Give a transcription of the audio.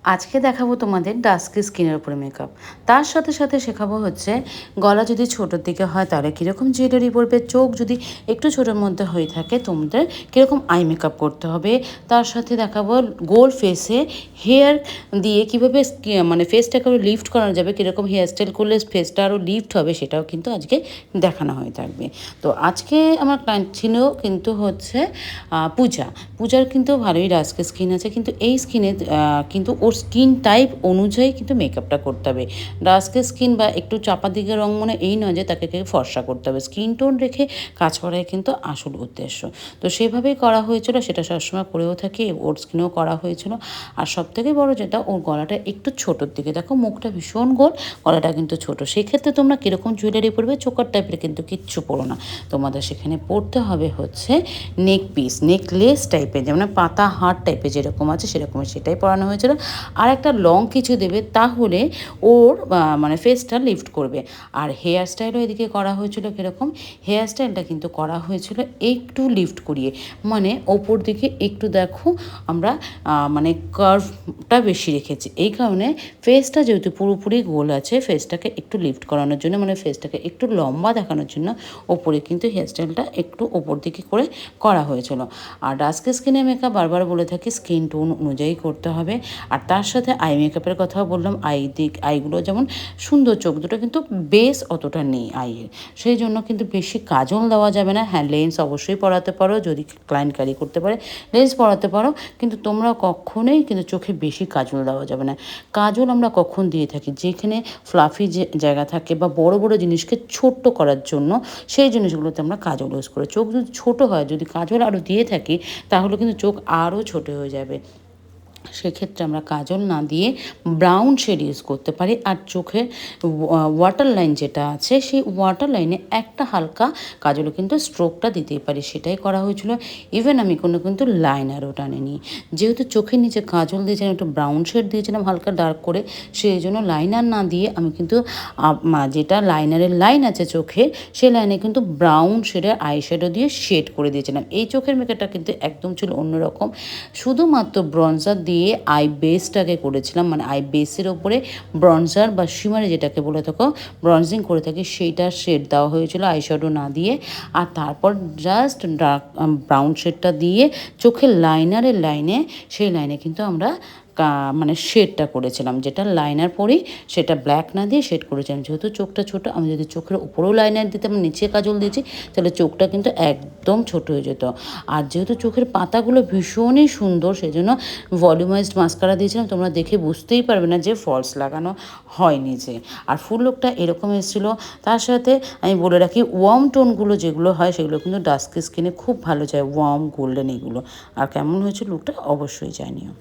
আজকে দেখাবো তোমাদের ডাস্কি স্কিনের উপরে মেকআপ। তার সাথে সাথে শেখাবো হচ্ছে গলা যদি ছোটোর দিকে হয় তাহলে কীরকম জুয়েলারি পরবে, চোখ যদি একটু ছোটোর মধ্যে হয়ে থাকে তোমাদের কীরকম আই মেকআপ করতে হবে। তার সাথে দেখাবো গোল ফেসে হেয়ার দিয়ে কীভাবে মানে ফেসটাকে আরও লিফট করানো যাবে, কীরকম হেয়ার স্টাইল করলে ফেসটা আরও লিফট হবে সেটাও কিন্তু আজকে দেখানো হয়ে থাকবে। তো আজকে আমার ক্লায়েন্ট ছিল কিন্তু হচ্ছে পূজার কিন্তু ভালোই ডাস্কি স্কিন আছে, কিন্তু এই স্কিনে কিন্তু ওর স্কিন টাইপ অনুযায়ী কিন্তু মেকআপটা করতে হবে। ডাস্কি স্কিন বা একটু চাপা দিকে রং মনে এই নয় যে তাকে ফর্সা করতে হবে, স্কিন টোন রেখে কাজ করাই কিন্তু আসল উদ্দেশ্য। তো সেভাবেই করা হয়েছিল, সেটা সবসময় করেও থাকি, ওর স্কিনেও করা হয়েছিল। আর সবথেকে বড় যেটা, ওর গলাটা একটু ছোটোর দিকে, দেখো মুখটা ভীষণ গোল, গলাটা কিন্তু ছোটো। সেক্ষেত্রে তোমরা কীরকম জুয়েলারি পরবে, চোকার টাইপের কিন্তু কিচ্ছু পরো না, তোমাদের সেখানে পরতে হবে হচ্ছে নেক পিস, নেকলেস টাইপের, যেমন পাতা হার টাইপের যেরকম আছে সেরকমই সেটাই পরানো হয়েছিল। আর একটা লং কিছু দেবে, তাহলে ওর মানে ফেসটা লিফট করবে। আর হেয়ার স্টাইলও এদিকে করা হয়েছিল কীরকম, হেয়ার স্টাইলটা কিন্তু করা হয়েছিল একটু লিফট করিয়ে, মানে ওপর দিকে একটু দেখো আমরা মানে কার্ভটা বেশি রেখেছি। এই কারণে ফেসটা যেহেতু পুরোপুরি গোল আছে, ফেসটাকে একটু লিফট করানোর জন্য, মানে ফেসটাকে একটু লম্বা দেখানোর জন্য ওপরে কিন্তু হেয়ার স্টাইলটা একটু ওপর দিকে করে করা হয়েছিল। আর ডাস্কি স্কিনে মেকআপ বারবার বলে থাকি স্কিন টোন অনুযায়ী করতে হবে। আর তার সাথে আই মেকআপের কথাও বললাম, আইগুলো যেমন সুন্দর, চোখ দুটো কিন্তু বেস অতটা নেই আইয়ের, সেই জন্য কিন্তু বেশি কাজল দেওয়া যাবে না। হ্যাঁ, লেন্স অবশ্যই পরাতে পারো, যদি ক্লায়েন্ট ক্যারি করতে পারে লেন্স পরাতে পারো, কিন্তু তোমরা কখনোই কিন্তু চোখে বেশি কাজল দেওয়া যাবে না। কাজল আমরা কখন দিয়ে থাকি, যেখানে ফ্লাফি যে জায়গা থাকে বা বড় বড় জিনিসকে ছোট্ট করার জন্য, সেই জিনিসগুলোতে আমরা কাজল ইউজ করি। চোখ যদি ছোটো হয়, যদি কাজল আরও দিয়ে থাকি, তাহলে কিন্তু চোখ আরও ছোটো হয়ে যাবে। সেক্ষেত্রে আমরা কাজল না দিয়ে ব্রাউন শেড ইউজ করতে পারি। আর চোখে ওয়াটার লাইন যেটা আছে, সেই ওয়াটার লাইনে একটা হালকা কাজলও কিন্তু স্ট্রোকটা দিতেই পারি, সেটাই করা হয়েছিল। ইভেন আমি কিন্তু লাইনারও টানিনি, যেহেতু চোখের নিচে কাজল দিয়েছিলাম, একটু ব্রাউন শেড দিয়েছিলাম হালকা ডার্ক করে, সেই জন্য লাইনার না দিয়ে আমি কিন্তু যেটা লাইনারের লাইন আছে চোখে, সেই লাইনে কিন্তু ব্রাউন শেডের আই শ্যাডো দিয়ে শেড করে দিয়েছিলাম। এই চোখের মেকআপটা কিন্তু একদম ছিল অন্যরকম, শুধুমাত্র ব্রঞ্জার দিয়ে আই বেসটাকে করেছিলাম, মানে আই বেসের ওপরে ব্রঞ্জার বা শিমারে যেটাকে বলে থাকো ব্রঞ্জিং করে থাকি, সেইটার শেড দেওয়া হয়েছিল আই শ্যাডো না দিয়ে। আর তারপর জাস্ট ডার্ক ব্রাউন শেডটা দিয়ে চোখের লাইনারের লাইনে, সেই লাইনে কিন্তু আমরা মানে শেডটা করেছিলাম, যেটা লাইনার পরেই সেটা ব্ল্যাক না দিয়ে শেড করেছিলাম। যেহেতু চোখটা ছোটো, আমি যদি চোখের উপরেও লাইনার দিতাম, নিচে কাজল দিয়েছি, তাহলে চোখটা কিন্তু একদম ছোট হয়ে যেত। আর যেহেতু চোখের পাতাগুলো ভীষণই সুন্দর, সেজন্য ভলিউমাইজড মাস্কারা দিয়েছিলাম, তোমরা দেখে বুঝতেই পারবে না যে ফলস লাগানো হয়নি যে। আর ফুল লুকটা এরকম এসেছিলো। তার সাথে আমি বলে রাখি, ওয়ার্ম টোনগুলো যেগুলো হয় সেগুলো কিন্তু ডাস্কি স্কিনে খুব ভালো যায়, ওয়ার্ম গোল্ডেন এগুলো। আর কেমন হয়েছে লুকটা অবশ্যই জানিও।